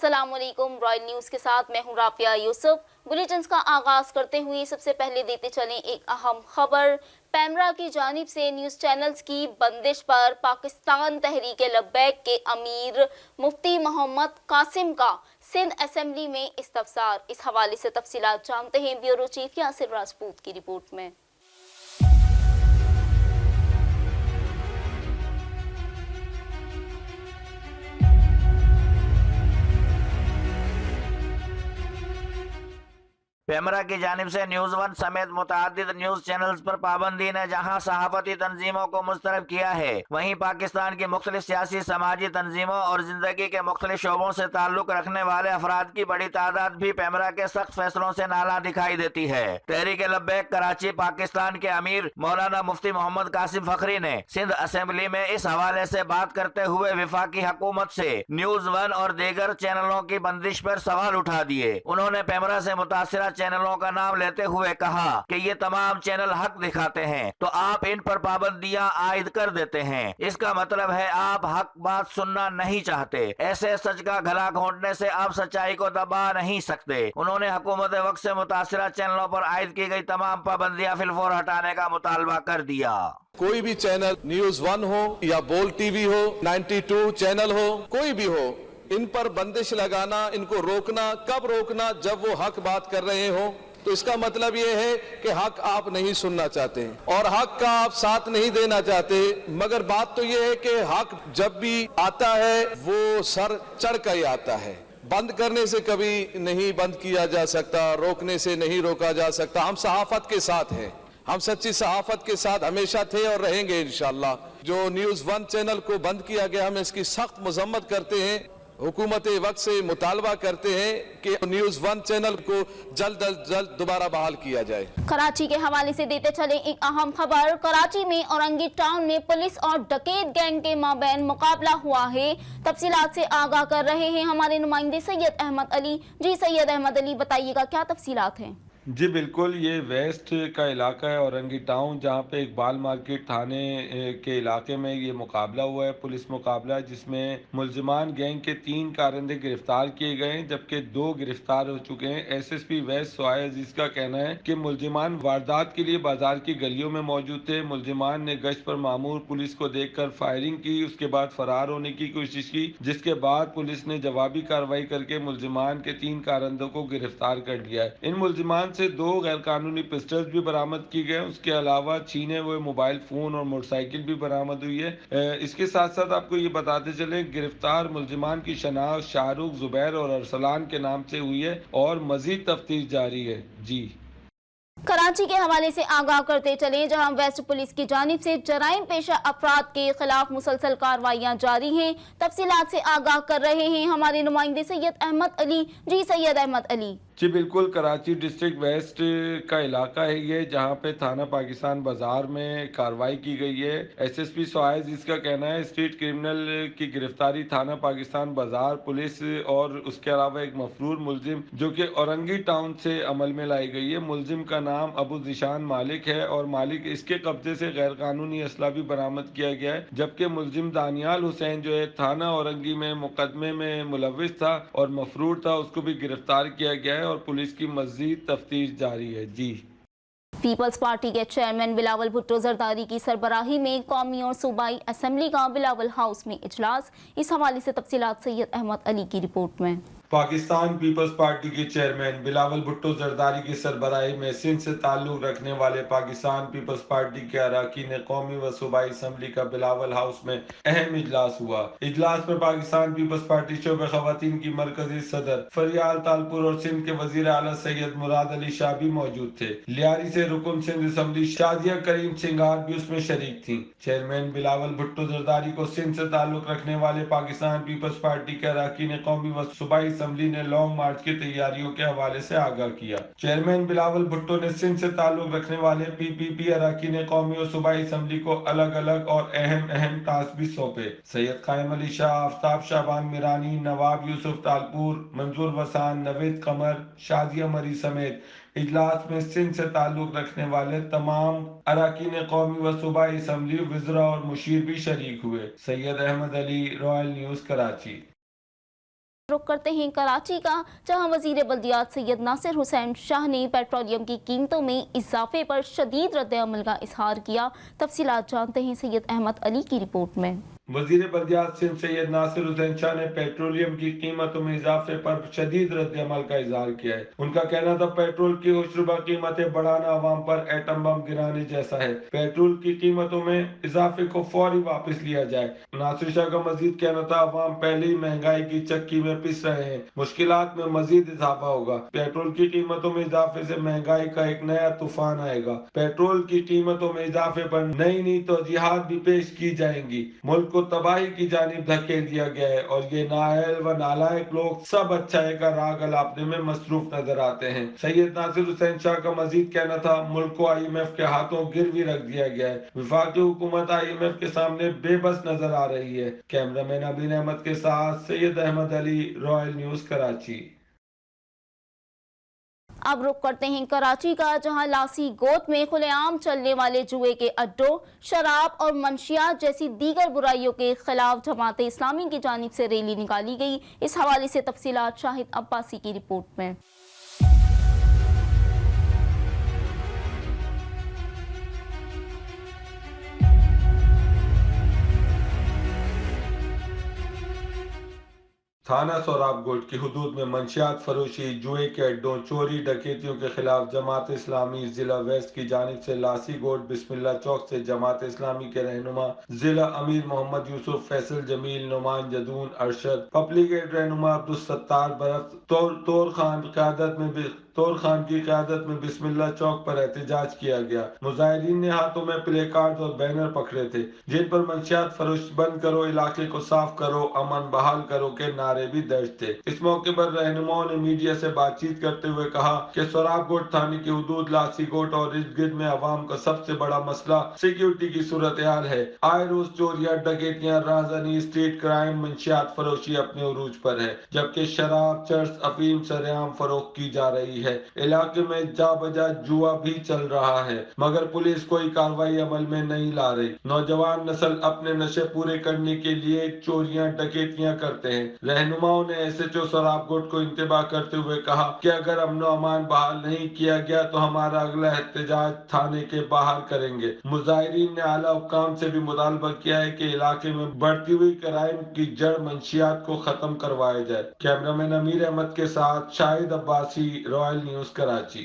अस्सलाम वालेकुम। Royal news के साथ मैं हूं राफिया यूसुफ। बुलेटिन का आगाज करते हुए सबसे पहले देते चलें एक अहम खबर। पैमरा की जानिब से न्यूज़ चैनल्स की बंदिश पर पाकिस्तान तहरीक लब्बैक के अमीर मुफ्ती मोहम्मद कासिम का सिंध असेंबली में इस्तफसार। इस हवाले से तफसीलात जानते हैं ब्यूरो चीफ यासिर राजपूत की रिपोर्ट में। पैमरा की जानिब से न्यूज़ वन समेत मुतअद्दिद न्यूज़ चैनल्स पर पाबंदी ने जहां सहाफती तंजीमों को मुस्तरब किया है, वहीं पाकिस्तान की मुख्तलिफ सियासी समाजी तंजीमों और जिंदगी के मुख्तलिफ शोबों से ताल्लुक रखने वाले अफराद की बड़ी तादाद भी पैमरा के सख्त फैसलों से नाला दिखाई देती है। तहरीक लब्बैक कराची पाकिस्तान के अमीर मौलाना मुफ्ती मोहम्मद कासिम फखरी ने सिंध असेंबली में इस हवाले से बात करते हुए वफाकी हुकूमत से न्यूज़ वन और दीगर चैनलों की बंदिश पर सवाल उठा दिए। उन्होंने पैमरा से मुतासिरा चैनलों का नाम लेते हुए कहा कि ये तमाम चैनल हक दिखाते हैं तो आप इन पर पाबंदियां आयद कर देते हैं। इसका मतलब है आप हक बात सुनना नहीं चाहते। ऐसे सच का गला घोंटने से आप सच्चाई को दबा नहीं सकते। उन्होंने हुकूमत वक्त से मुतासिरा चैनलों पर आयद की गई तमाम पाबंदियां फिलफौर हटाने का मुतालबा कर दिया। कोई भी चैनल न्यूज़ वन हो या बोल टीवी हो, 92 चैनल हो, कोई भी हो, इन पर बंदिश लगाना, इनको रोकना, कब रोकना? जब वो हक बात कर रहे हो। तो इसका मतलब ये है कि हक आप नहीं सुनना चाहते और हक का आप साथ नहीं देना चाहते। मगर बात तो ये है कि हक जब भी आता है वो सर चढ़ कर ही आता है। बंद करने से कभी नहीं बंद किया जा सकता, रोकने से नहीं रोका जा सकता। हम सहाफत के साथ हैं, हम सच्ची सहाफत के साथ हमेशा थे और रहेंगे इंशाअल्लाह। जो न्यूज़ वन चैनल को बंद किया गया, हम इसकी सख्त मजम्मत करते हैं। हुकूमत वक्त से मुतालबा करते हैं कि न्यूज़ वन चैनल को जल्द अज जल्द दोबारा बहाल किया जाए। कराची के हवाले से देते चले एक अहम खबर। कराची में औरंगी टाउन में पुलिस और डकैत गैंग के माबैन मुकाबला हुआ है। तफसीलात से आगाह कर रहे हैं हमारे नुमाइंदे सैयद अहमद अली। जी सैयद अहमद अली, बताइएगा क्या तफसीलात हैं? जी बिल्कुल, ये वेस्ट का इलाका है औरंगी टाउन, जहाँ पे इकबाल मार्केट थाने के इलाके में ये मुकाबला हुआ है, पुलिस मुकाबला है, जिसमें मुल्जिमान गैंग के 3 कारंदे गिरफ्तार किए गए हैं, जबकि 2 गिरफ्तार हो चुके हैं। एसएसपी वेस्ट सोहाय अजीज का कहना है कि मुल्जिमान वारदात के लिए बाजार की गलियों में मौजूद थे। मुल्जिमान ने गश्त पर मामूर पुलिस को देखकर फायरिंग की, उसके बाद फरार होने की कोशिश की, जिसके बाद पुलिस ने जवाबी कार्रवाई करके मुल्जिमान के 3 कारंदों को गिरफ्तार कर लिया है। इन मुल्जिमान से 2 गैर कानूनी पिस्टल्स भी बरामद की गए। उसके अलावा छीने हुए मोबाइल फोन और मोटरसाइकिल भी बरामद हुई है। इसके साथ साथ आपको ये बताते चले, गिरफ्तार मुल्जिमान की शनाख्त शाहरुख, जुबैर और अरसलान के नाम से हुई है और मजीद तफ्तीश जारी है। जी कराची के हवाले से आगाह करते चले, जहां वेस्ट पुलिस की जानिब से जराइम पेशा अफराद के खिलाफ मुसलसल कार्रवाइयां जारी हैं। तफसीलात से आगाह कर रहे हैं हमारे नुमाइंदे सैयद अहमद अली। जी सैयद अहमद अली। जी बिल्कुल, कराची डिस्ट्रिक्ट वेस्ट का इलाका है ये, जहाँ पे थाना पाकिस्तान बाजार में कार्रवाई की गई है। एसएसपी सोहाय जिसका कहना है स्ट्रीट क्रिमिनल की गिरफ्तारी थाना पाकिस्तान बाजार पुलिस और उसके अलावा एक मफरूर मुलजिम जो कि औरंगी टाउन से अमल में लाई गई है। मुलजिम का नाम अबू जिशान मालिक है और मालिक इसके कब्जे से गैर कानूनी असला भी बरामद किया गया है। जबकि मुलजिम दानियाल हुसैन जो है थाना औरंगी में मुकदमे में मुलविस था और मफरूर था, उसको भी गिरफ्तार किया गया है और पुलिस की मजीद तफ्तीश जारी है। जी पीपल्स पार्टी के चेयरमैन बिलावल भुट्टो जरदारी की सरबराही में कौमी और सूबाई असेंबली का बिलावल हाउस में इजलास। इस हवाले से तफसीलात सैयद अहमद अली की रिपोर्ट में। पाकिस्तान पीपल्स पार्टी के चेयरमैन बिलावल भुट्टो जरदारी की सरबराही में सिंध से ताल्लुक रखने वाले पाकिस्तान पीपल्स पार्टी के अरकान कौमी व सूबाई असम्बली का बिलावल हाउस में अहम इजलास हुआ। इजलास में पाकिस्तान पीपल्स पार्टी शोबे खवातीन की मरकजी सदर फरियाल तालपुर और सिंध के वजीर आला सैयद मुराद अली शाह भी मौजूद थे। लियारी से रुकन सिंध असम्बली शादिया करीम सिंगार भी उसमें शरीक थी। चेयरमैन बिलावल भुट्टो जरदारी को सिंध से ताल्लुक रखने वाले पाकिस्तान पीपल्स पार्टी के अरकान कौमी व सूबाई असम्बली ने लॉन्ग मार्च की तैयारियों के हवाले से आगाह किया। चेयरमैन बिलावल भुट्टो ने सिंध से ताल्लुक रखने वाले पीपीपी अरकान कौमी और सूबाई असम्बली को अलग अलग और अहम टास्क भी सौंपे। सैयद कायम अली शाह, आफ्ताब शाबान मिरानी, नवाब यूसुफ तालपुर, मंजूर वसान, नवेद कमर, शादिया मरी समेत इजलास में सिंध से ताल्लुक रखने वाले तमाम अरकान कौमी व सूबाई असम्बली, वज़रा और मुशीर भी शरीक हुए। Syed Ahmed Ali, Royal News, Karachi. रुख करते हैं कराची का, जहां वजीर बल्दियात सैयद नासिर हुसैन शाह ने पेट्रोलियम की कीमतों में इजाफे पर शदीद रद्द-ए-अमल का इजहार किया। तफसीलात जानते हैं सैयद अहमद अली की रिपोर्ट में। वजीर बल्दियात सिंध सैयद नासिर हुसैन शाह ने पेट्रोलियम की कीमतों में इजाफे पर शदीद रद्द-ए-अमल का इजहार किया है। उनका कहना था पेट्रोल की होशरुबा कीमतें बढ़ाना अवाम पर एटम बम गिराने जैसा है। पेट्रोल की कीमतों में इजाफे को फौरी वापस लिया जाए। नासिर शाह का मजीद कहना था अवाम पहले ही महंगाई की चक्की में पिस रहे हैं, मुश्किलात में मजीद इजाफा होगा। पेट्रोल की कीमतों में इजाफे से महंगाई का एक नया तूफान आएगा। पेट्रोल की कीमतों में इजाफे पर नई तौजीहात भी पेश की जाएंगी। मुल्क को तबाही की जानिब धकेल दिया गया है और ये नाअहल व नालायक लोग सब अच्छाई का राह गलापने में मसरूफ नजर आते हैं। सैयद नासिर हुसैन शाह का मजीद कहना था मुल्क को IMF के हाथों गिरवी रख दिया गया है। वफाकी हुकूमत IMF के सामने बेबस नजर आ रही है। कैमरामैन अबीन अहमद के साथ सैयद अहमद अली, रॉयल न्यूज कराची। अब रुख करते हैं कराची का, जहां लासी गोट में खुलेआम चलने वाले जुए के अड्डों, शराब और मंशियात जैसी दीगर बुराइयों के खिलाफ जमात इस्लामी की जानिब से रैली निकाली गई। इस हवाले से तफसीलात शाहिद अब्बासी की रिपोर्ट में। थाना सोराबकोट की हुदूद में मंशियात फरोशी, जुए के अड्डों, चोरी डकैतियों के खिलाफ जमात इस्लामी जिला वेस्ट की जानिब से लासी गोट बिस्मिल्लाह चौक से जमात इस्लामी के रहनुमा जिला अमीर मोहम्मद यूसुफ, फैसल जमील, नुमान जदून, अरशद, पब्लिक एड रहनुमा अब्दुल सत्तार बरफ, तोर खान की क़यादत में बिस्मिल्लाह चौक पर एहतजाज किया गया। मुजाहिदीन ने हाथों में प्ले कार्ड और बैनर पकड़े थे जिन पर मंशियात फरोश बंद करो, इलाके को साफ करो, अमन बहाल करो के नारे भी दर्ज थे। इस मौके पर रहनुमाओं ने मीडिया से बातचीत करते हुए कहा कि सोराबकोट थाने की हुदूद लासी गोट और इर्द गिर्द में अवाम का सबसे बड़ा मसला सिक्योरिटी की सूरत हाल है। आए रोज चोरियां, डकैतियां, राजधानी, स्ट्रीट क्राइम, मंशियात फरोशी अपने उरूज पर है, जबकि शराब, चर्स, अफीम सरेआम फरोख्त की जा रही है। इलाके में जा बजा जुआ भी चल रहा है, मगर पुलिस कोई कार्रवाई अमल में नहीं ला रही। नौजवान नस्ल अपने नशे पूरे करने के लिए चोरियां, डकैतियां करते हैं। रहनुमाओं ने SHO सोराबकोट को इंतबाह करते हुए कहा कि अगर अमन अमान बहाल नहीं किया गया तो हमारा अगला एहतजाज थाने के बाहर करेंगे। मुजाहिरीन ने आला हुक्काम से भी मुतालबा किया है कि इलाके में बढ़ती हुई क्राइम की जड़ मंशियात को खत्म करवाया जाए। कैमरामैन अमीर अहमद के साथ शाहिद अब्बासी, रॉयल न्यूज कराची।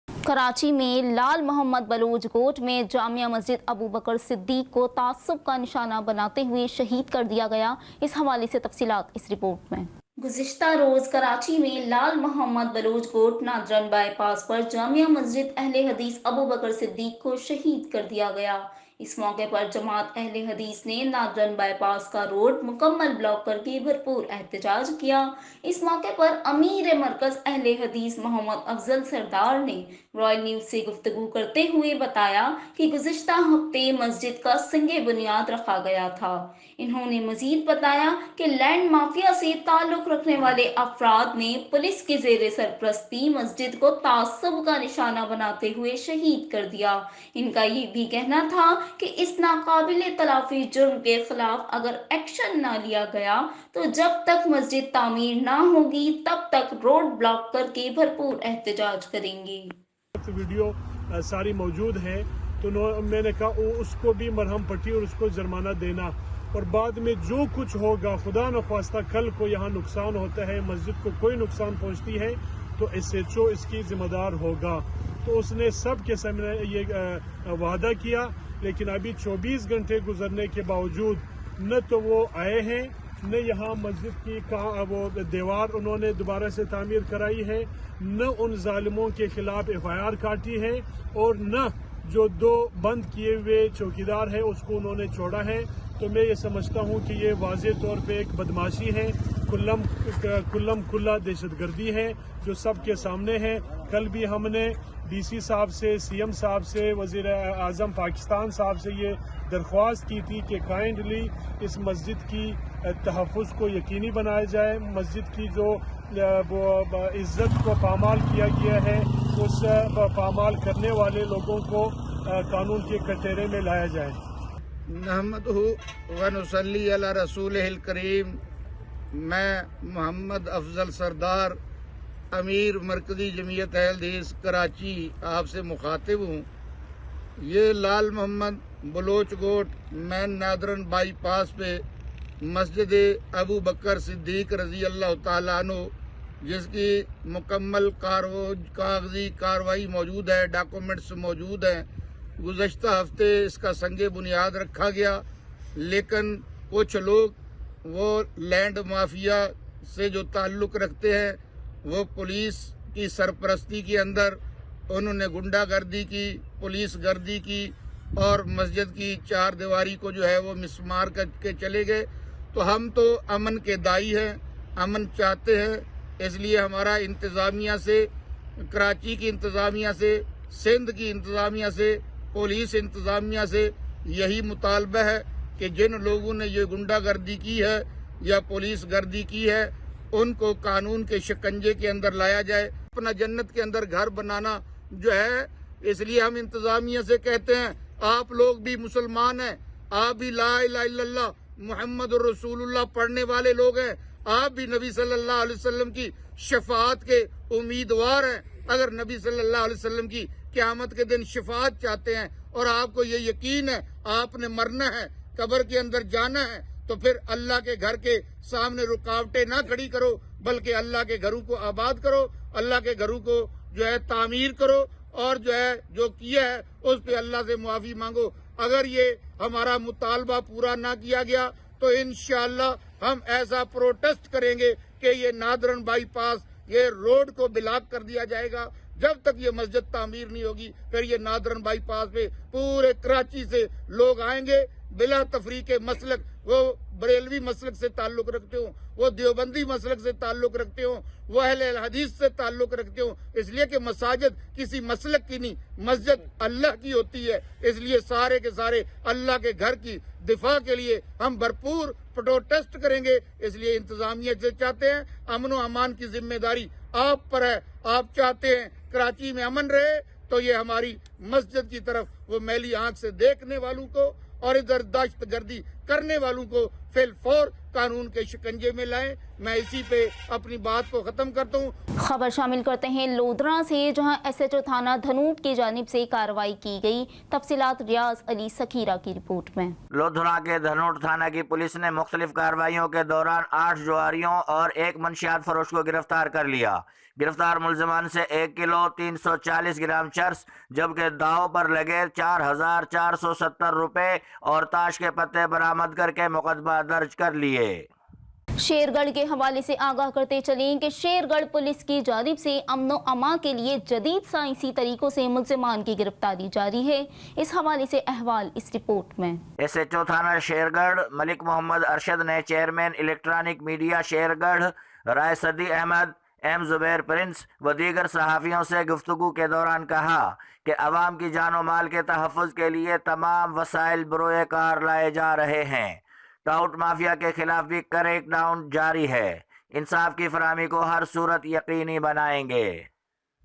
कराची में लाल मोहम्मद बलोच गोट में जामिया मस्जिद अबू बकर सिद्दीक को तासुब का निशाना बनाते हुए शहीद कर दिया गया। इस हवाले से तफसीलात इस रिपोर्ट में। गुज़िश्ता रोज कराची में लाल मोहम्मद बलोच गोट नादरन बाईपास पर जामिया मस्जिद अहले हदीस अबू बकर सिद्दीक को शहीद कर दिया गया। इस मौके पर जमात अहले हदीस ने नादरन बाईपास का रोड मुकम्मल ब्लॉक करके भरपूर एहतजाज किया। इस मौके पर अमीर मरकज अहले हदीस मोहम्मद अफजल सरदार ने रॉयल न्यूज से गुफ्तगू करते हुए बताया कि गुज़िश्ता हफ्ते मस्जिद का संगे बुनियाद रखा गया था। इन्होंने मजीद बताया कि लैंड माफिया से ताल्लुक रखने वाले अफराद ने पुलिस के ज़ेरे सरपरस्ती मस्जिद को तासुब का निशाना बनाते हुए शहीद कर दिया। इनका ये भी कहना था कि इस नाकाबिले तलाफी जुर्म के खिलाफ अगर एक्शन ना लिया गया तो जब तक मस्जिद तामीर ना होगी तब तक रोड ब्लॉक करके भरपूर एहतजाज करेंगे। वीडियो सारी मौजूद है, तो मैंने कहा उसको भी मरहम पट्टी और उसको जुर्माना देना, और बाद में जो कुछ होगा खुदा न ख्वास्ता कल को यहाँ नुकसान होता है, मस्जिद को कोई नुकसान पहुँचती है तो SHO इसकी जिम्मेदार होगा। तो उसने सब के सामने ये वादा किया, लेकिन अभी 24 घंटे गुजरने के बावजूद न तो वो आए हैं, न यहाँ मस्जिद की वो दीवार उन्होंने दोबारा से तामीर कराई है, न उन जालिमों के खिलाफ FIR काटी है, और न जो 2 बंद किए हुए चौकीदार है उसको उन्होंने छोड़ा है। तो मैं ये समझता हूँ कि ये वाज़े तौर पे एक बदमाशी है, खुल्ला दहशतगर्दी है जो सबके सामने है। कल भी हमने DC साहब से, CM साहब से, वज़ीर आज़म पाकिस्तान साहब से ये दरख्वास्त की थी कि काइंडली इस मस्जिद की तहफ़्फ़ुज़ को यकीनी बनाया जाए, मस्जिद की जो वो इज़्ज़त को पामाल किया गया है उस पामाल करने वाले लोगों को कानून के कटघरे में लाया जाए। नहमदुहु व नुसल्ली अला रसूलिहिल करीम। अम्मा बाद, फइन्न खैरल हदीस किताबुल्लाह व खैरुल हदी हदी मुहम्मद सल्लल्लाहु अलैहि वसल्लम व शुर्रल उमूरि मुहदासातुहा व कुल्लु मुहदासतिन बिदअह व कुल्लु बिदअतिन दलाला। میں محمد افضل سردار امیر مرکزی جمعیت اہل حدیث کراچی آپ سے مخاطب ہوں۔ یہ لال محمد بلوچ گوٹ مین نادرن بائی پاس پہ مسجد ابو بکر صدیق رضی اللہ تعالیٰ عنہ جس کی مکمل کاغذی کاروائی موجود ہے، ڈاکومنٹس موجود ہیں، گزشتہ ہفتے اس کا سنگ بنیاد رکھا گیا، لیکن کچھ لوگ وہ لینڈ مافیا سے جو تعلق رکھتے ہیں وہ پولیس کی سرپرستی کے اندر انہوں نے گنڈا گردی کی، پولیس گردی کی اور مسجد کی چار دیواری کو جو ہے وہ مسمار کر کے چلے گئے۔ تو ہم تو امن کے دائی ہیں، امن چاہتے ہیں، اس لیے ہمارا انتظامیہ سے، کراچی کی انتظامیہ سے، سندھ کی انتظامیہ سے، پولیس انتظامیہ سے یہی مطالبہ ہے کہ جن لوگوں نے یہ گنڈا گردی کی ہے یا پولیس گردی کی ہے ان کو قانون کے شکنجے کے اندر لایا جائے۔ اپنا جنت کے اندر گھر بنانا جو ہے، اس لیے ہم انتظامیہ سے کہتے ہیں آپ لوگ بھی مسلمان ہیں، آپ بھی لا الہ الا اللہ محمد الرسول اللہ پڑھنے والے لوگ ہیں، آپ بھی نبی صلی اللہ علیہ وسلم کی شفاعت کے امیدوار ہیں۔ اگر نبی صلی اللہ علیہ وسلم کی قیامت کے دن شفاعت چاہتے ہیں اور آپ کو یہ یقین ہے آپ نے مرنا ہے، قبر کے اندر جانا ہے، تو پھر اللہ کے گھر کے سامنے رکاوٹیں نہ کھڑی کرو، بلکہ اللہ کے گھروں کو آباد کرو، اللہ کے گھروں کو جو ہے تعمیر کرو، اور جو ہے جو کیا ہے اس پہ اللہ سے معافی مانگو۔ اگر یہ ہمارا مطالبہ پورا نہ کیا گیا تو انشاءاللہ ہم ایسا پروٹیسٹ کریں گے کہ یہ نادرن بائی پاس یہ روڈ کو بلاک کر دیا جائے گا۔ جب تک یہ مسجد تعمیر نہیں ہوگی پھر یہ نادرن بائی پاس پہ پورے کراچی سے لوگ آئیں گے بلا تفریق مسلک، وہ بریلوی مسلک سے تعلق رکھتے ہوں، وہ دیوبندی مسلک سے تعلق رکھتے ہوں، وہ اہل حدیث سے تعلق رکھتے ہوں، اس لیے کہ مساجد کسی مسلک کی نہیں، مسجد اللہ کی ہوتی ہے۔ اس لیے سارے کے سارے اللہ کے گھر کی دفاع کے لیے ہم بھرپور پروٹیسٹ کریں گے۔ اس لیے انتظامیہ سے چاہتے ہیں امن و امان کی ذمہ داری آپ پر ہے، آپ چاہتے ہیں کراچی میں امن رہے تو یہ ہماری مسجد کی طرف وہ میلی آنکھ سے دیکھنے والوں کو اور ادھر دہشت گردی کرنے والوں کو فی الفور قانون کے شکنجے میں لائیں۔ میں اسی پہ اپنی بات کو ختم کرتا ہوں۔ خبر شامل کرتے ہیں لودھرا سے، جہاں ایس ایچ او تھانہ دھنوٹ کی جانب سے کارروائی کی گئی۔ تفصیلات ریاض علی سکیرہ کی رپورٹ میں۔ لودھرا کے دھنوٹ تھانہ کی پولیس نے مختلف کارروائیوں کے دوران 8 جواریوں اور 1 منشیات فروش کو گرفتار کر لیا۔ گرفتار ملزمان سے 1 کلو 340 گرام چرس، جبکہ داؤ پر لگے 4470 روپے اور تاش کے پتے برآمد کر کے مقدمہ درج کر لیے۔ شیرگڑھ کے حوالے سے آگاہ کرتے چلیں کہ شیرگڑھ پولیس کی جانب سے امن و امان کے لیے جدید سائنسی طریقوں سے ملزمان کی گرفتاری جاری ہے۔ اس حوالے سے احوال اس رپورٹ میں۔ ایس ایچ او تھانہ شیرگڑھ ملک محمد ارشد نے چیئرمین الیکٹرانک میڈیا شیرگڑھ رائے صدی احمد، ایم زبیر پرنس و دیگر صحافیوں سے گفتگو کے دوران کہا کہ عوام کی جان و مال کے تحفظ کے لیے تمام وسائل بروئے کار لائے جا رہے ہیں۔ ٹاؤٹ مافیا کے خلاف بھی کریک ڈاؤن جاری ہے۔ انصاف کی فراہمی کو ہر صورت یقینی بنائیں گے۔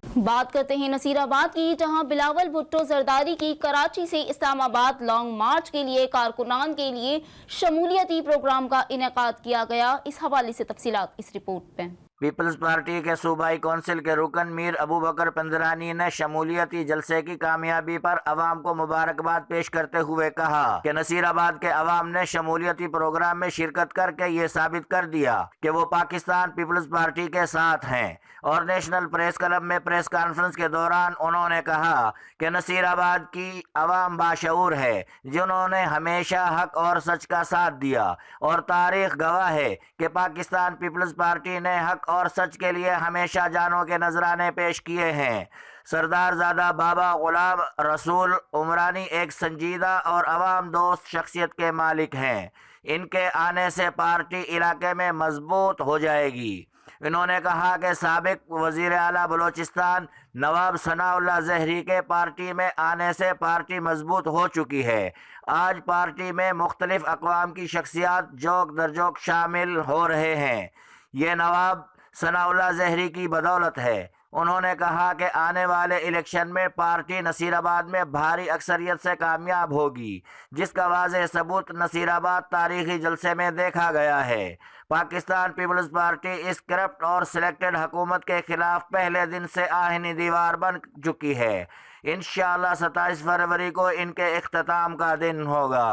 بات کرتے ہیں نصیر آباد کی، جہاں بلاول بھٹو زرداری کی کراچی سے اسلام آباد لانگ مارچ کے لیے کارکنان کے لیے شمولیتی پروگرام کا انعقاد کیا گیا۔ اس حوالے سے تفصیلات اس رپورٹ میں۔ پیپلز پارٹی کے صوبائی کونسل کے رکن میر ابو بکر پندرانی نے شمولیتی جلسے کی کامیابی پر عوام کو مبارکباد پیش کرتے ہوئے کہا کہ نصیر آباد کے عوام نے شمولیتی پروگرام میں شرکت کر کے یہ ثابت کر دیا کہ وہ پاکستان پیپلز پارٹی کے ساتھ ہیں۔ اور نیشنل پریس کلب میں پریس کانفرنس کے دوران انہوں نے کہا کہ نصیر آباد کی عوام باشعور ہے، جنہوں نے ہمیشہ حق اور سچ کا ساتھ دیا، اور تاریخ گواہ ہے کہ پاکستان پیپلز پارٹی نے حق اور سچ کے لیے ہمیشہ جانوں کے نذرانے پیش کیے ہیں۔ سردار زادہ بابا غلام رسول عمرانی ایک سنجیدہ اور عوام دوست شخصیت کے مالک ہیں۔ ان کے آنے سے پارٹی علاقے میں مضبوط ہو جائے گی۔ انہوں نے کہا کہ سابق وزیر اعلیٰ بلوچستان نواب ثناء اللہ زہری کے پارٹی میں آنے سے پارٹی مضبوط ہو چکی ہے۔ آج پارٹی میں مختلف اقوام کی شخصیات جوک در جوک شامل ہو رہے ہیں۔ یہ نواب ثناء اللہ زہری کی بدولت ہے۔ انہوں نے کہا کہ آنے والے الیکشن میں پارٹی نصیر آباد میں بھاری اکثریت سے کامیاب ہوگی، جس کا واضح ثبوت نصیر آباد تاریخی جلسے میں دیکھا گیا ہے۔ پاکستان پیپلز پارٹی اس کرپٹ اور سلیکٹڈ حکومت کے خلاف پہلے دن سے آہنی دیوار بن چکی ہے۔ انشاءاللہ 27 فروری کو ان کے اختتام کا دن ہوگا۔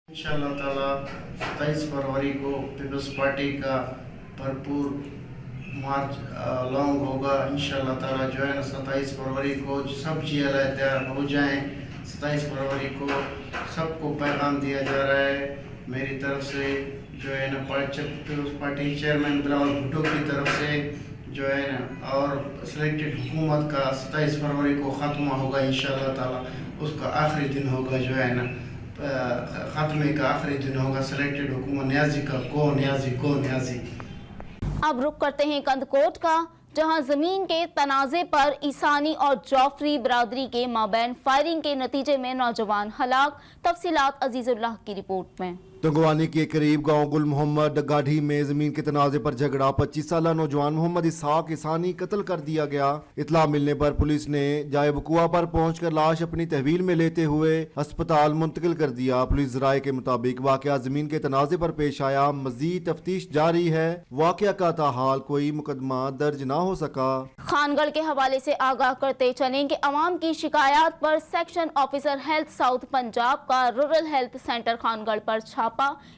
انشاءاللہ تعالی 27 فروری کو پیپلز پارٹی کا بھرپور مارچ لانگ ہوگا۔ انشاءاللہ تعالی جو ہے نا 27 فروری کو سب چیزیں تیار ہو جائیں۔ 27 فروری کو سب کو پیغام دیا جا رہا ہے میری طرف سے، جو ہے نا Peoples Party chairman Bilawal Bhutto کی طرف سے، جو ہے نا اور سلیکٹڈ حکومت کا 27 فروری کو خاتمہ ہوگا انشاءاللہ تعالی۔ اس کا آخری دن ہوگا، جو ہے نا خاتمے کا آخری دن ہوگا سلیکٹڈ حکومت نیازی کا۔ کو نیازی۔ اب رخ کرتے ہیں کندکوٹ کا، جہاں زمین کے تنازع پر عیسانی اور جعفری برادری کے مابین فائرنگ کے نتیجے میں نوجوان ہلاک۔ تفصیلات عزیز اللہ کی رپورٹ میں۔ تنگوانی کے قریب گاؤں گل محمد گاڑھی میں زمین کے تنازع پر جھگڑا، 25 سالہ نوجوان محمد اسحاق عیسانی قتل کر دیا گیا۔ اطلاع ملنے پر پولیس نے جائے وقوع پر پہنچ کر لاش اپنی تحویل میں لیتے ہوئے ہسپتال منتقل کر دیا۔ پولیس ذرائع کے مطابق واقعہ زمین کے تنازع پر پیش آیا، مزید تفتیش جاری ہے۔ واقعہ کا تاحال کوئی مقدمہ درج نہ ہو سکا۔ خانگڑھ کے حوالے سے آگاہ کرتے چلیں کہ عوام کی شکایات پر section officer health south Punjab کا رورل ہیلتھ سینٹر خانگڑھ پر چھاپا۔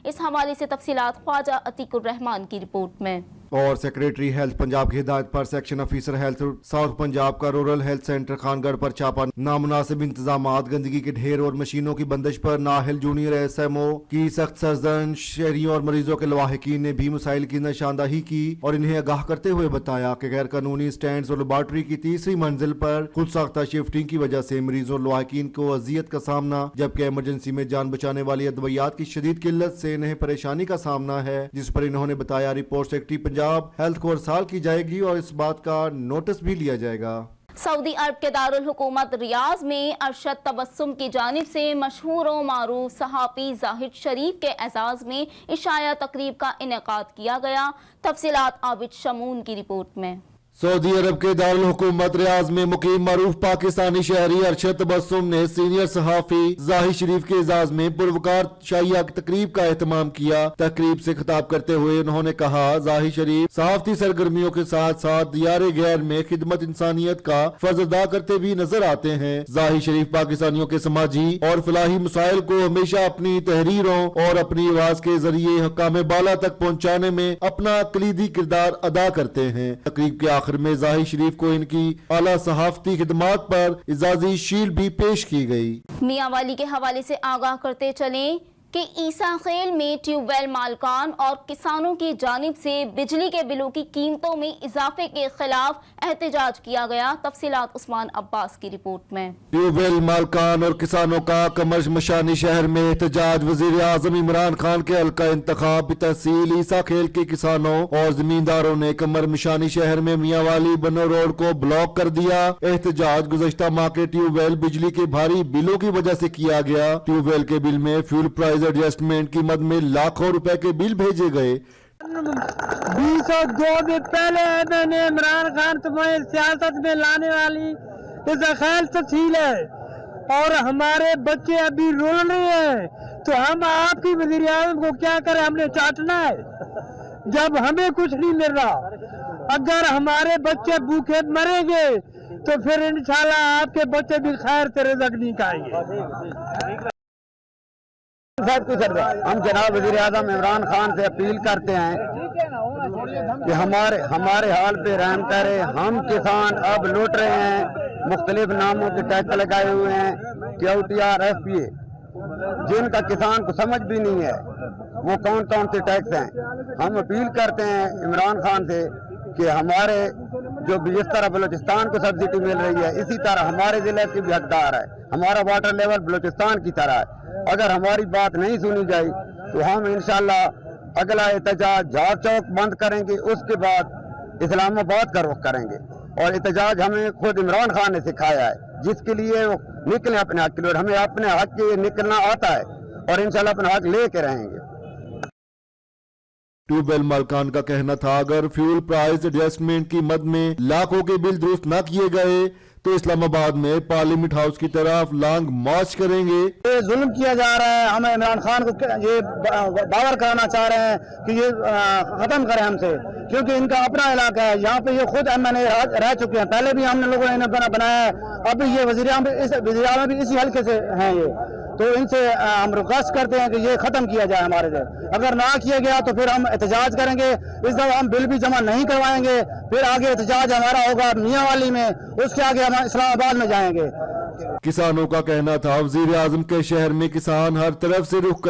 اس حوالے سے تفصیلات خواجہ عتیق الرحمان کی رپورٹ میں۔ اور سیکریٹری ہیلتھ پنجاب کی ہدایت پر section officer health south Punjab کا رورل ہیلتھ سینٹر خانگڑھ پر چھاپا۔ نامناسب انتظامات، گندگی کے ڈھیر اور مشینوں کی بندش پر نااہل جونیئر ایس ایم او کی سخت سرزنش۔ شہریوں اور مریضوں کے لواحقین نے بھی مسائل کی نشاندہی کی اور انہیں آگاہ کرتے ہوئے بتایا کہ غیر قانونی سٹینڈز اور لیبارٹری کی تیسری منزل پر خود ساختہ شفٹنگ کی وجہ سے مریضوں اور لواحقین کو اذیت کا سامنا، جبکہ ایمرجنسی میں جان بچانے والی ادویات کی شدید قلت سے انہیں پریشانی کا سامنا ہے، جس پر انہوں نے بتایا رپورٹ سیکرٹری پنجاب ہیلتھ کو ارسال کی جائے گی اور اس بات کا نوٹس بھی لیا جائے گا۔ سعودی عرب کے دارالحکومت ریاض میں ارشد تبسم کی جانب سے مشہور و معروف صحافی زاہد شریف کے اعزاز میں عشایہ تقریب کا انعقاد کیا گیا۔ تفصیلات عابد شمون کی رپورٹ میں۔ سعودی عرب کے دارالحکومت ریاض میں مقیم معروف پاکستانی شہری ارشد تبسم نے سینئر صحافی زاہد شریف کے اعزاز میں پروقار شائعہ تقریب کا اہتمام کیا۔ تقریب سے خطاب کرتے ہوئے انہوں نے کہا، زاہد شریف صحافتی سرگرمیوں کے ساتھ ساتھ دیار غیر میں خدمت انسانیت کا فرض ادا کرتے بھی نظر آتے ہیں۔ زاہد شریف پاکستانیوں کے سماجی اور فلاحی مسائل کو ہمیشہ اپنی تحریروں اور اپنی آواز کے ذریعے حکام بالا تک پہنچانے میں اپنا کلیدی کردار ادا کرتے ہیں۔ تقریب کے آخر میں زاہد شریف کو ان کی اعلیٰ صحافتی خدمات پر اعزازی شیلڈ بھی پیش کی گئی۔ میاں والی کے حوالے سے آگاہ کرتے چلیں کہ عیسیٰ خیل میں ٹیوب ویل مالکان اور کسانوں کی جانب سے بجلی کے بلوں کی قیمتوں میں اضافے کے خلاف احتجاج کیا گیا۔ تفصیلات عثمان عباس کی رپورٹ میں۔ ٹیوب ویل مالکان اور کسانوں کا کمر مشانی شہر میں احتجاج۔ وزیر اعظم عمران خان کے حلقہ انتخاب تحصیل عیسیٰ خیل کے کسانوں اور زمینداروں نے کمر مشانی شہر میں میاں والی بنو روڈ کو بلاک کر دیا۔ احتجاج گزشتہ ماہ کے ٹیوب ویل بجلی کے بھاری بلوں کی وجہ سے کیا گیا۔ ٹیوب ویل کے بل میں فیول پرائز ایڈجسٹمنٹ کی مد میں لاکھوں روپے کے بل بھیجے گئے۔ 2002 میں پہلے میں نے عمران خان تمہیں سیاست میں لانے والی عیسیٰ خیل تحصیل ہے اور ہمارے بچے ابھی رو رہے ہیں، تو ہم آپ کی وزیر اعظم کو کیا کریں؟ ہم نے چاٹنا ہے جب ہمیں کچھ نہیں مل رہا۔ اگر ہمارے بچے بھوکے مریں گے تو پھر انشاءاللہ آپ کے بچے بھی خیر سے رزق نہیں کھائیں گے۔ ہم جناب وزیر اعظم عمران خان سے اپیل کرتے ہیں کہ ہمارے حال پہ رحم کرے۔ ہم کسان اب لوٹ رہے ہیں، مختلف ناموں کے ٹیکس لگائے ہوئے ہیں، QTR FPA، جن کا کسان کو سمجھ بھی نہیں ہے وہ کون کون سے ٹیکس ہیں۔ ہم اپیل کرتے ہیں عمران خان سے کہ ہمارے جو جس طرح بلوچستان کو سبسڈی مل رہی ہے، اسی طرح ہمارے ضلع کی بھی حقدار ہے۔ ہمارا واٹر لیول بلوچستان کی طرح ہے۔ اگر ہماری بات نہیں سنی جائے تو ہم انشاءاللہ اگلا احتجاج جھاڑ چوک بند کریں گے، اس کے بعد اسلام آباد کا رخ کریں گے۔ اور احتجاج ہمیں خود عمران خان نے سکھایا ہے، جس کے لیے وہ نکلیں اپنے حق کے لیے۔ ہمیں اپنے حق کے نکلنا آتا ہے اور انشاءاللہ اپنا حق لے کے رہیں گے۔ ट्यूबवेल मालकान का कहना था अगर फ्यूल प्राइस एडजस्टमेंट की मद में लाखों के बिल दुरुस्त न किए गए तो इस्लामाबाद में पार्लियामेंट हाउस की तरफ लॉन्ग मार्च करेंगे। ये जुल्म किया जा रहा है, हमें इमरान खान को ये बावर कराना चाह रहे हैं कि ये खत्म करें हमसे, क्योंकि इनका अपना इलाका है। यहाँ पे ये खुद MNA रह चुके हैं, पहले भी हमने लोगों ने इन्हें बनाया है, अब भी ये वज़ीर-ए-आज़म भी इसी हल्के से हैं ये। तो इनसे हम रिक्वेस्ट करते हैं कि ये खत्म किया जाए हमारे से। अगर ना किया गया तो फिर हम एहतजाज करेंगे। इस दफा हम बिल भी जमा नहीं करवाएंगे, फिर आगे एहतजाज हमारा होगा मियांवाली में, उसके आगे हम इस्लामाबाद में जाएंगे। किसानों का कहना था वज़ीर आज़म के शहर में किसान हर तरफ से रुख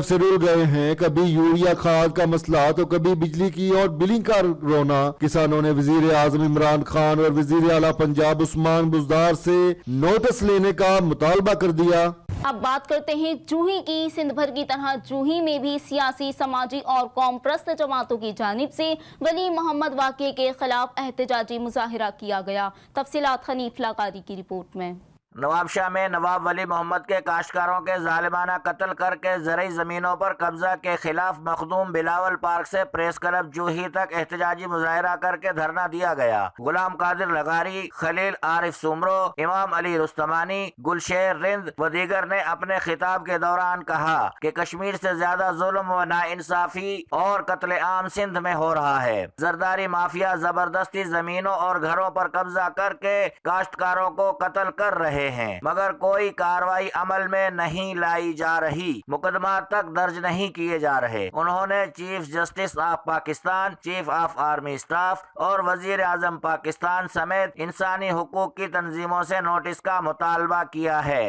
से रुल गए हैं। कभी यूरिया खाद का मसला तो कभी बिजली की और बिलिंग का रोना। किसानों ने वज़ीर आज़म इमरान खान और वज़ीर आला पंजाब उस्मान बुज़दार से नोटिस लेने का मुतालबा कर दिया। अब बात करते हैं जूही की। सिंध भर की तरह जूही में भी सियासी, समाजी और कौम प्रस्त जमातों की जानिब से वली मोहम्मद वाक़े के खिलाफ एहतजाजी मुजाहिरा किया गया। तफसीलात हनीफ लाकारी की रिपोर्ट में। नवाबशाह में नवाब वली मोहम्मद के काश्तकारों के जालिमाना कत्ल करके ज़रई ज़मीनों पर कब्जा के खिलाफ मखदूम बिलावल पार्क से प्रेस क्लब जूही तक एहतजाजी मुजाहिरा करके धरना दिया गया। गुलाम कादिर लगारी, खलील आरिफ सुमरो, इमाम अली रुस्तमानी, गुलशेर रिंद व दीगर ने अपने खिताब के दौरान कहा कि कश्मीर से ज्यादा जुल्म व नाइंसाफी और कत्ले आम सिंध में हो रहा है। जरदारी माफिया जबरदस्ती जमीनों और घरों पर कब्जा करके काश्तकारों को कत्ल कर रहे हैं, मगर कोई कार्रवाई अमल में नहीं लाई जा रही, मुकदमा तक दर्ज नहीं किए जा रहे। उन्होंने chief justice of Pakistan, chief of army staff और वजीर आजम पाकिस्तान समेत इंसानी हुकूक की तंजीमों से नोटिस का मुतालबा किया है।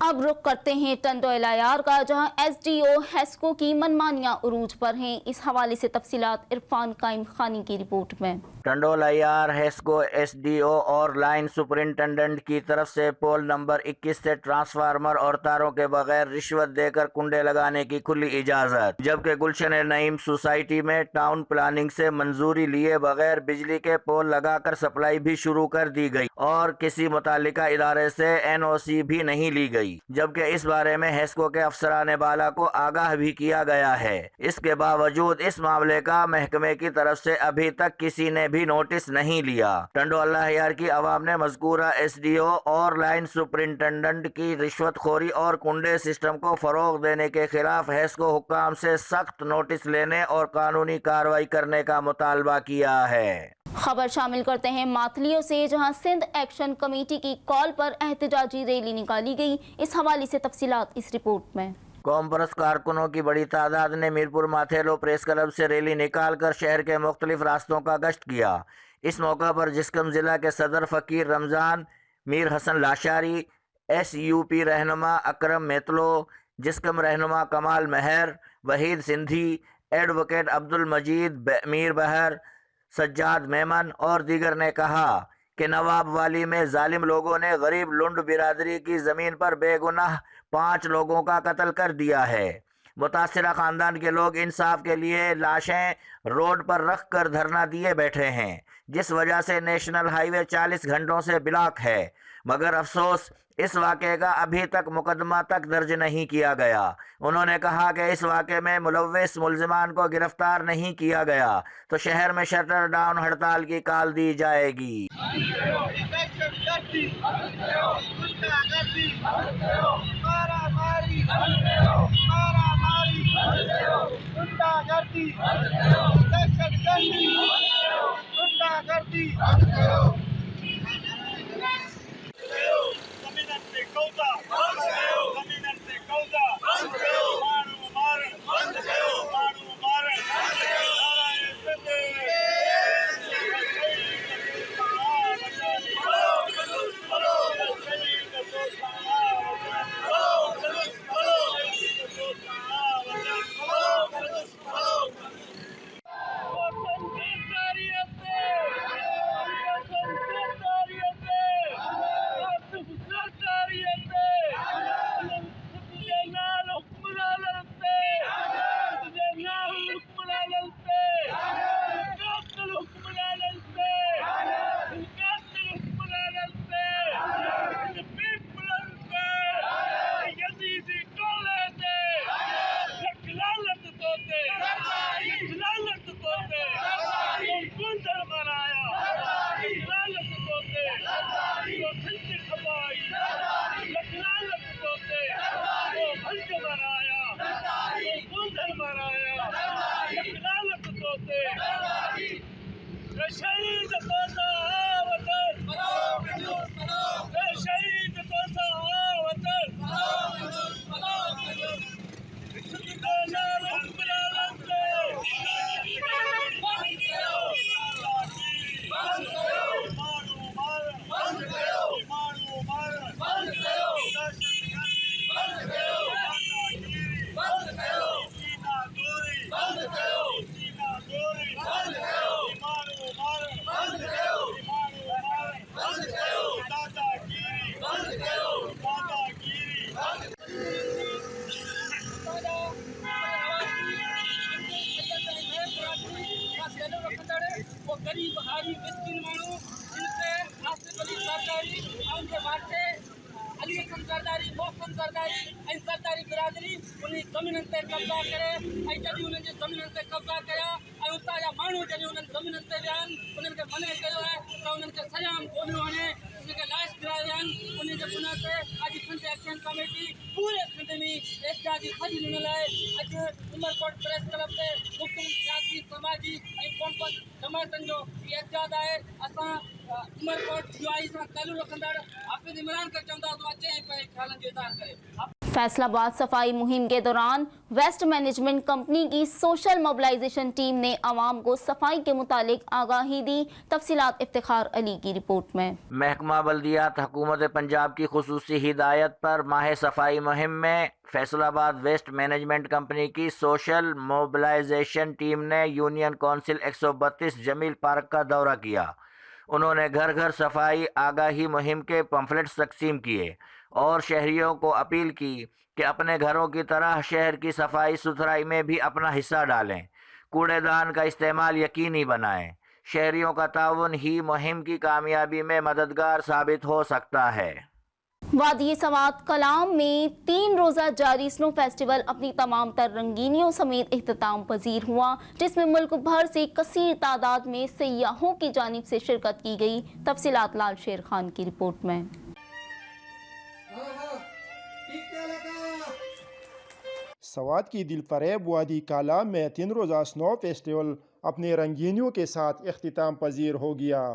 अब रुख करते हैं टंडो इलायार का, जहां SDO हेस्को की मनमानियां उरूज पर हैं। इस हवाले से तफसीलात इरफान काइम खानी की रिपोर्ट में। टंडो इलायार हेस्को SDO और लाइन सुपरिंटेंडेंट की तरफ से पोल नंबर 21 से ट्रांसफार्मर और तारों के बगैर रिश्वत देकर कुंडे लगाने की खुली इजाजत, जबकि गुलशन नईम सोसाइटी में टाउन प्लानिंग से मंजूरी लिए बगैर बिजली के पोल लगाकर सप्लाई भी शुरू कर दी गई और किसी मुतालिका इदारे से NOC भी नहीं ली गई, जबकि इस बारे में हेस्को के अफसरान बाला को आगाह भी किया गया है। इसके बावजूद इस मामले का महकमे की तरफ से अभी तक किसी ने भी नोटिस नहीं लिया। टंडो अल्लाहयार की आवाम ने मज़कूरा SDO और लाइन सुपरिंटेंडेंट की रिश्वतखोरी और कुंडे सिस्टम को फरोग देने के खिलाफ हेस्को हुक्काम से सख्त नोटिस लेने और कानूनी कार्रवाई करने का मुतालबा किया है। खबर शामिल करते हैं मातलियों से, जहां सिंध एक्शन कमेटी की कॉल पर एहतजाजी रैली निकाली गई। इस हवाले से तफसीलात इस रिपोर्ट में। कौम परस्त कारकुनों की बड़ी तादाद ने मीरपुर माथेलो प्रेस क्लब से रैली निकालकर शहर के मुख्तलिफ रास्तों का गश्त किया। इस मौका पर जिस्कम जिला के सदर फकीर रमजान, मीर हसन लाशारी, SUP रहनुमा अकरम मेतलो, जिस्कम रहनुमा कमाल महर, वहीद सिंधी, एडवोकेट अब्दुल मजीद मीर बहर, सज्जाद मेमन और दीगर ने कहा कि नवाब वाली में जालिम लोगों ने गरीब लुंड बिरादरी की ज़मीन पर बेगुनाह 5 लोगों का कत्ल कर दिया है। मुतासिरा ख़ानदान के लोग इंसाफ के लिए लाशें रोड पर रख कर धरना दिए बैठे हैं, जिस वजह से नेशनल हाईवे 40 घंटों से ब्लॉक है। मगर अफसोस इस वाक़े का अभी तक मुकदमा तक दर्ज नहीं किया गया। उन्होंने कहा कि इस वाक़े में मुलव्विस मुल्ज़िमान को गिरफ्तार नहीं किया गया तो शहर में शटर डाउन हड़ताल की कॉल दी जाएगी। फैसलाबाद सफाई मुहिम के दौरान वेस्ट मैनेजमेंट कंपनी की सोशल मोबिलाइजेशन टीम ने आवाम को सफाई के मुतालिक आगाही दी। तफसीलात इफ्तिखार अली की रिपोर्ट में। महकमा बल्दियात हुकूमत पंजाब की खुसूसी हिदायत पर माह सफाई मुहिम में फैसलाबाद वेस्ट मैनेजमेंट कंपनी की सोशल मोबिलाइजेशन टीम ने यूनियन काउंसिल 132 जमील पार्क का दौरा किया। उन्होंने घर घर सफाई आगाही मुहिम के पम्फलेट्स तकसीम किए और शहरियों को अपील की कि अपने घरों की तरह शहर की सफाई सुथराई में भी अपना हिस्सा डालें, कूड़ेदान का इस्तेमाल यकीनी बनाएं। शहरियों का ताउन ही मुहिम की कामयाबी में मददगार साबित हो सकता है। वादी सवात कलाम में 3 रोज़ा जारी स्नो फेस्टिवल अपनी तमाम तर रंगीनियों समेत इख्तिताम पजीर हुआ, जिसमें मुल्क भर से कसीर तादाद में सयाहों की जानिब से शिरकत की गई। तफसीलात लाल शेर खान की रिपोर्ट में। सवात की दिलफरेब वादी काला में 3 रोज़ा स्नो फेस्टिवल अपने रंगीनियों के साथ इख्तिताम पजीर हो गया।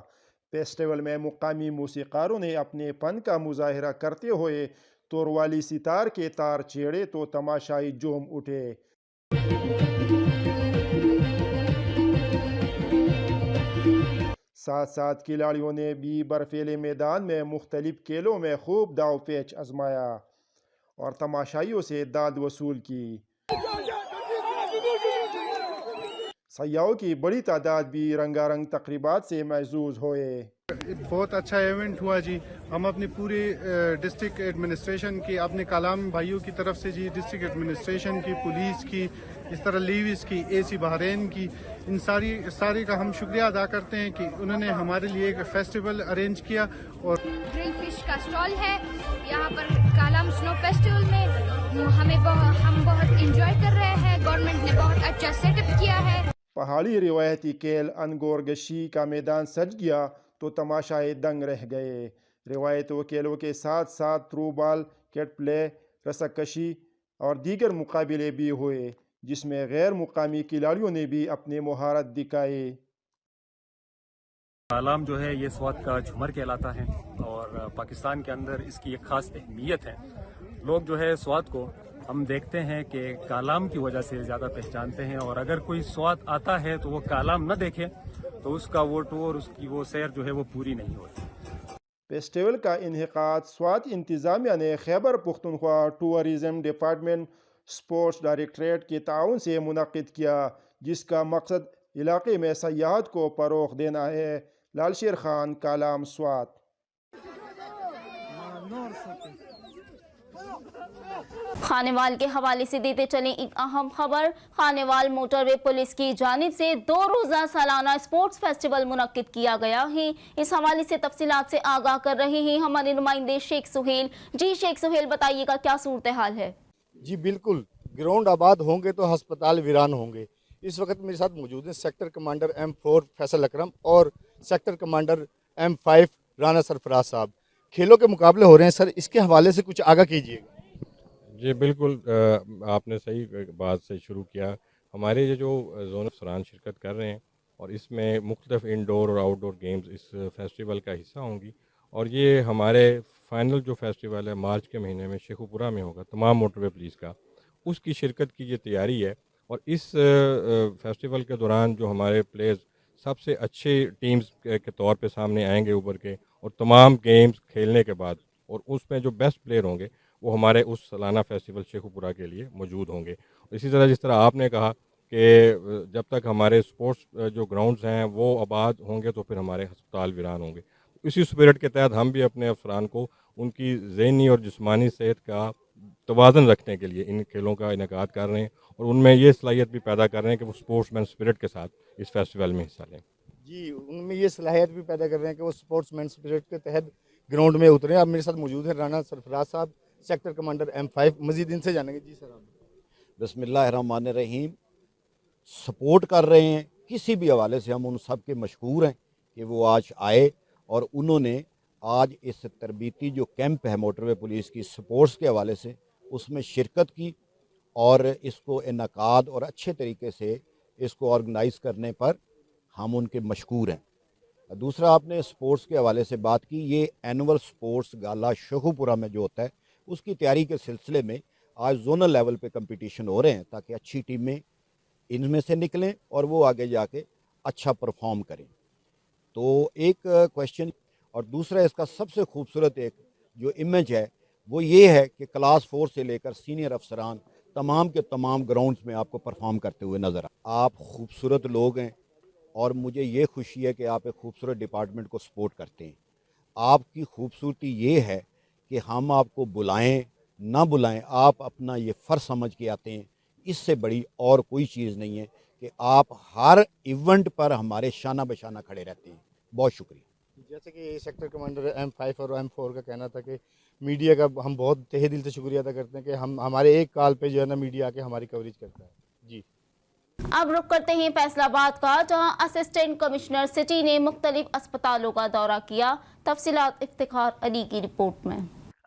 फेस्टिवल में मुकामी मूसीकारों ने अपने फन का मुजाहिरा करते हुए तोरवाली सितार के तार छेड़े तो तमाशाई जोम उठे। साथ साथ खिलाड़ियों ने भी बर्फीले मैदान में मुख्तलिफ खेलों में खूब दाव पेच आजमाया और तमाशाइयों से दाद वसूल की। सयाहों की बड़ी तादाद भी रंगारंग तकरीबात से महजूज हुए। बहुत अच्छा इवेंट हुआ जी। हम अपनी पूरी डिस्ट्रिक्ट एडमिनिस्ट्रेशन की, अपने कलाम भाइयों की तरफ से जी, डिस्ट्रिक्ट एडमिनिस्ट्रेशन की, पुलिस की, इस तरह लीविस की, एसी बहरीन की, इन सारी का हम शुक्रिया अदा करते हैं कि उन्होंने हमारे लिए एक फेस्टिवल अरेंज किया। और ड्रिल फिश का स्टॉल है यहाँ पर कालाम स्नो फेस्टिवल में, हम बहुत इंजॉय कर रहे हैं। गवर्नमेंट ने बहुत अच्छा सेटअप किया है। पहाड़ी रिवायती खेल अनगोरगशी का मैदान सज गया तो तमाशाए दंग रह गए। روایتی کھیلوں کے ساتھ ساتھ تھرو بال، کٹ پلے، رسا کشی اور دیگر مقابلے بھی ہوئے، جس میں غیر مقامی کھلاڑیوں نے بھی اپنی مہارت دکھائی۔ کالام جو ہے یہ سوات کا جھومر کہلاتا ہے اور پاکستان کے اندر اس کی ایک خاص اہمیت ہے۔ لوگ جو ہے سوات کو ہم دیکھتے ہیں کہ کالام کی وجہ سے زیادہ پہچانتے ہیں، اور اگر کوئی سوات آتا ہے تو وہ کالام نہ دیکھے تو اس کا وہ ٹور، اس کی وہ سیر جو ہے وہ پوری نہیں ہوتی۔ فیسٹیول کا انعقاد سوات انتظامیہ نے Khyber Pakhtunkhwa tourism department sports directorate کے تعاون سے منعقد کیا، جس کا مقصد علاقے میں سیاحت کو فروغ دینا ہے۔ لال شیر خان، کالام، سوات۔ خانیوال کے حوالے سے دیتے چلیں ایک اہم خبر۔ خانیوال موٹر وے پولیس کی جانب سے 2 روزہ سالانہ اسپورٹس فیسٹیول منعقد کیا گیا ہے۔ اس حوالے سے تفصیلات سے آگاہ کر رہے ہیں ہمارے نمائندے شیخ سہیل۔ جی شیخ سہیل، بتائیے گا کیا صورتحال ہے؟ جی بالکل، گراؤنڈ آباد ہوں گے تو ہسپتال ویران ہوں گے۔ اس وقت میرے ساتھ موجود ہیں سیکٹر کمانڈر M4 فیصل اکرم اور سیکٹر کمانڈر M5 رانا سرفراز صاحب۔ کھیلوں کے مقابلے ہو رہے ہیں سر، اس کے حوالے سے کچھ آگاہ کیجیے گا۔ جی بالکل، آپ نے صحیح بات سے شروع کیا۔ ہمارے یہ جو زون افسران شرکت کر رہے ہیں اور اس میں مختلف انڈور اور آؤٹ ڈور گیمز اس فیسٹیول کا حصہ ہوں گی، اور یہ ہمارے فائنل جو فیسٹیول ہے مارچ کے مہینے میں شیخو پورہ میں ہوگا تمام موٹر وے پولیس کا، اس کی شرکت کی یہ تیاری ہے۔ اور اس فیسٹیول کے دوران جو ہمارے پلیئرز سب سے اچھے ٹیمز کے طور پہ سامنے آئیں گے ابھر کے، اور تمام گیمز کھیلنے کے بعد، اور اس میں جو بیسٹ پلیئر ہوں گے وہ ہمارے اس سالانہ فیسٹیول شیخو پورہ کے لیے موجود ہوں گے۔ اسی طرح جس طرح آپ نے کہا کہ جب تک ہمارے سپورٹس جو گراؤنڈز ہیں وہ آباد ہوں گے تو پھر ہمارے ہسپتال ویران ہوں گے۔ اسی اسپرٹ کے تحت ہم بھی اپنے افسران کو ان کی ذہنی اور جسمانی صحت کا توازن رکھنے کے لیے ان کھیلوں کا انعقاد کر رہے ہیں، اور ان میں یہ صلاحیت بھی پیدا کر رہے ہیں کہ وہ سپورٹس مین اسپرٹ کے ساتھ اس فیسٹیول میں حصہ لیں۔ جی، ان میں یہ صلاحیت بھی پیدا کر رہے ہیں کہ وہ سپورٹس مین اسپرٹ کے تحت گراؤنڈ میں اتریں۔ اب میرے ساتھ موجود ہیں رانا سرفراز صاحب، سیکٹر کمانڈر M5، مزید ان سے جانیں گے۔ جی سر آپ۔ بسم اللہ الرحمن الرحیم۔ سپورٹ کر رہے ہیں کسی بھی حوالے سے، ہم ان سب کے مشکور ہیں کہ وہ آج آئے اور انہوں نے آج اس تربیتی جو کیمپ ہے موٹر وے پولیس کی سپورٹس کے حوالے سے اس میں شرکت کی، اور اس کو انعقاد اور اچھے طریقے سے اس کو آرگنائز کرنے پر ہم ان کے مشکور ہیں۔ دوسرا، آپ نے سپورٹس کے حوالے سے بات کی، یہ اینول سپورٹس گالا شیخو پورہ میں جو ہوتا ہے اس کی تیاری کے سلسلے میں آج زونل لیول پہ کمپٹیشن ہو رہے ہیں تاکہ اچھی ٹیمیں ان میں سے نکلیں اور وہ آگے جا کے اچھا پرفارم کریں۔ تو ایک کویشچن، اور دوسرا اس کا سب سے خوبصورت ایک جو امیج ہے وہ یہ ہے کہ کلاس 4 سے لے کر سینئر افسران تمام کے تمام گراؤنڈز میں آپ کو پرفارم کرتے ہوئے نظر آئے۔ آپ خوبصورت لوگ ہیں اور مجھے یہ خوشی ہے کہ آپ ایک خوبصورت ڈپارٹمنٹ کو سپورٹ کرتے ہیں۔ آپ کی خوبصورتی یہ ہے کہ ہم آپ کو بلائیں نہ بلائیں، آپ اپنا یہ فرض سمجھ کے آتے ہیں۔ اس سے بڑی اور کوئی چیز نہیں ہے کہ آپ ہر ایونٹ پر ہمارے شانہ بشانہ کھڑے رہتے ہیں۔ بہت شکریہ۔ جیسے کہ سیکٹر کمانڈر M5 اور M4 کا کہنا تھا کہ میڈیا کا ہم بہت تہہ دل سے شکریہ ادا کرتے ہیں کہ ہمارے ایک کال پہ جو ہے نا میڈیا آ کے ہماری کوریج کرتا ہے۔ جی اب رخ کرتے ہیں فیصل آباد کا، جہاں اسسٹنٹ کمشنر سٹی نے مختلف اسپتالوں کا دورہ کیا۔ تفصیلات افتخار علی کی رپورٹ میں۔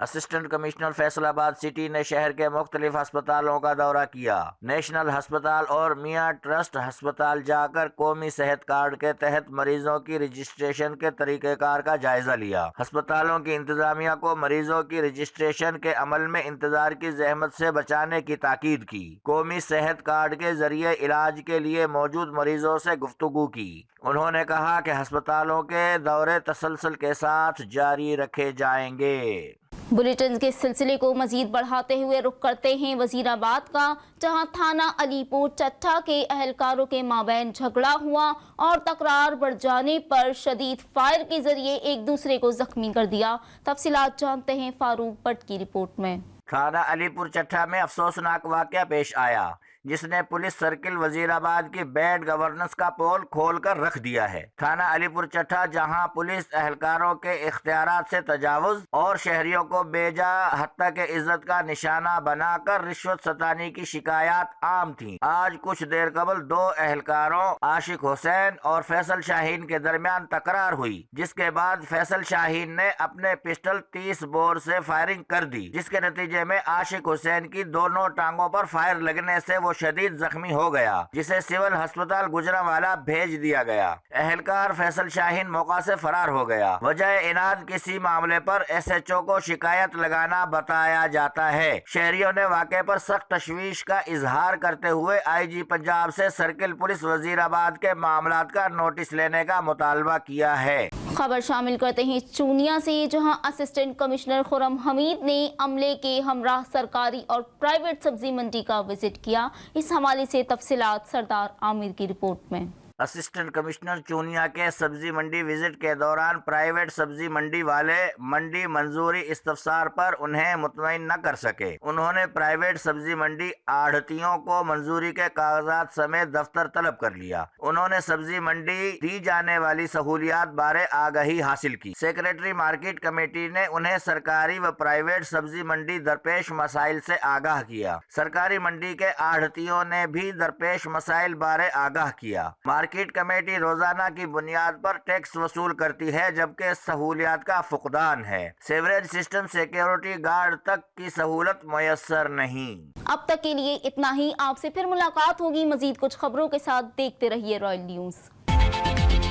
اسسٹنٹ کمشنر فیصل آباد سٹی نے شہر کے مختلف ہسپتالوں کا دورہ کیا۔ نیشنل ہسپتال اور میاں ٹرسٹ ہسپتال جا کر قومی صحت کارڈ کے تحت مریضوں کی رجسٹریشن کے طریقہ کار کا جائزہ لیا۔ ہسپتالوں کی انتظامیہ کو مریضوں کی رجسٹریشن کے عمل میں انتظار کی زحمت سے بچانے کی تاکید کی۔ قومی صحت کارڈ کے ذریعے علاج کے لیے موجود مریضوں سے گفتگو کی۔ انہوں نے کہا کہ ہسپتالوں کے دورے تسلسل کے ساتھ جاری رکھے جائیں گے۔ بلیٹنز کے سلسلے کو مزید بڑھاتے ہوئے رخ کرتے ہیں وزیر آباد کا، جہاں تھانہ علی پور چٹھا کے اہلکاروں کے مابین جھگڑا ہوا اور تکرار بڑھ جانے پر شدید فائر کے ذریعے ایک دوسرے کو زخمی کر دیا۔ تفصیلات جانتے ہیں فاروق بٹ کی رپورٹ میں۔ تھانہ علی پور چٹھا میں افسوسناک واقعہ پیش آیا۔ जिस ने पुलिस सर्किल वजीराबाद की बैड गवर्नेंस का पोल खोलकर रख दिया है। थाना अलीपुर चट्टा जहां पुलिस एहलकारों के इख्तियारात से तजावुज और शहरियों को बेजा हत्या के इज्जत का निशाना बनाकर रिश्वत सतानी की शिकायत आम थी। आज कुछ देर कबल दो एहलकारों आशिक हुसैन और फैसल शाहीन के दरमियान तकरार हुई, जिसके बाद फैसल शाहीन ने अपने पिस्टल 30 बोर से फायरिंग कर दी, जिसके नतीजे में आशिक हुसैन की दोनों टांगों पर फायर लगने से वो शदीद जख्मी हो गया, जिसे सिविल अस्पताल गुजरांवाला भेज दिया गया। एहलकार फैसल शाहीन मौका से फरार हो गया। वजह इनाद किसी मामले पर SHO को शिकायत लगाना बताया जाता है। शहरियों ने वाक़े पर सख्त तशवीश का इजहार करते हुए IG पंजाब से सर्किल पुलिस वजीराबाद के मामलात का नोटिस लेने का मुतालबा किया है। खबर शामिल करते हैं चूनिया से, जहां असिस्टेंट कमिश्नर खुर्रम हमीद ने अमले के हमराह सरकारी और प्राइवेट सब्जी मंडी का विजिट किया। इस हवाले से तफसीलात सरदार आमिर की रिपोर्ट में। असिस्टेंट कमिश्नर चूनिया के सब्जी मंडी विजिट के दौरान प्राइवेट सब्जी मंडी वाले मंडी मंजूरी इस्तफसार पर उन्हें मुतमईन न कर सके। उन्होंने प्राइवेट सब्जी मंडी आढ़तियों को मंजूरी के कागजात समेत दफ्तर तलब कर लिया। उन्होंने सब्जी मंडी दी जाने वाली सहूलियात बारे आगाही हासिल की। सेक्रेटरी मार्केट कमेटी ने उन्हें सरकारी व प्राइवेट सब्जी मंडी दरपेश मसाइल से आगाह किया। सरकारी मंडी के आढ़तियों ने भी दरपेश मसाइल बारे आगाह किया। मार्केट कमेटी रोजाना की बुनियाद पर टैक्स वसूल करती है, जबकि सहूलियात का फुकदान है। सीवरेज सिस्टम सिक्योरिटी गार्ड तक की सहूलत मुयस्सर नहीं। अब तक के लिए इतना ही। आपसे फिर मुलाकात होगी मजीद कुछ खबरों के साथ। देखते रहिए रॉयल न्यूज़।